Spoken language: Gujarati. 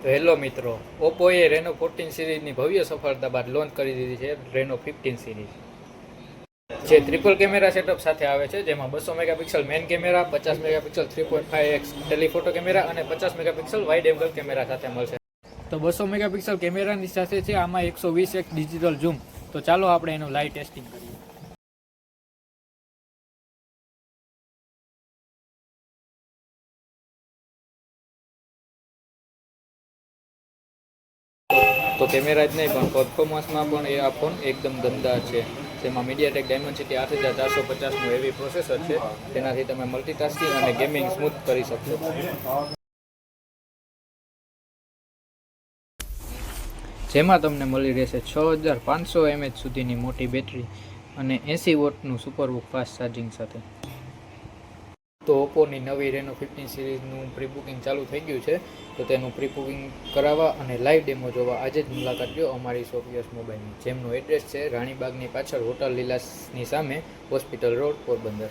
તો હેલો મિત્રો, ઓપ્પોએ રેનો 14 સિરીઝની ભવ્ય સફળતા બાદ લોન્ચ કરી દીધી છે રેનો 15 સિરીઝ, જે ટ્રિપલ કેમેરા સેટઅપ સાથે આવે છે, જેમાં 200 megapixel main camera, 50 megapixel 3.5x telephoto camera અને 50 મેગાપિક્સલ વાઇડ એંગલ કેમેરા સાથે મળશે. તો 200 મેગાપિક્સલ કેમેરાની સાથે છે આમાં 120x ડિજિટલ ઝૂમ. તો ચાલો આપણે એનું લાઈવ ટેસ્ટિંગ કરીએ. તો કેમેરા જ નહીં પણ પરફોર્મન્સમાં પણ એ આ ફોન એકદમ દમદાર છે. તેમાં મીડિયાટેક ડાયમેન્સિટી 8450નું હેવી પ્રોસેસર છે, તેનાથી તમે મલ્ટીટાસ્કિંગ અને ગેમિંગ સ્મૂથ કરી શકશો. જેમાં તમને મળી રહેશે 6500 mAh સુધીની મોટી બેટરી અને 80 વોટનું સુપર ફાસ્ટ ચાર્જિંગ સાથે. તો ઓપ્પોની નવી રેનો 15 સિરીઝનું પ્રી બુકિંગ ચાલુ થઈ ગયું છે. તો તેનું પ્રી બુકિંગ કરાવવા અને લાઈવ ડેમો જોવા આજે જ મુલાકાત લો અમારી શોપ યસ મોબાઈલની, જેમનું એડ્રેસ છે રાણીબાગની પાછળ હોટલ લીલાસની સામે, હોસ્પિટલ રોડ, પોરબંદર.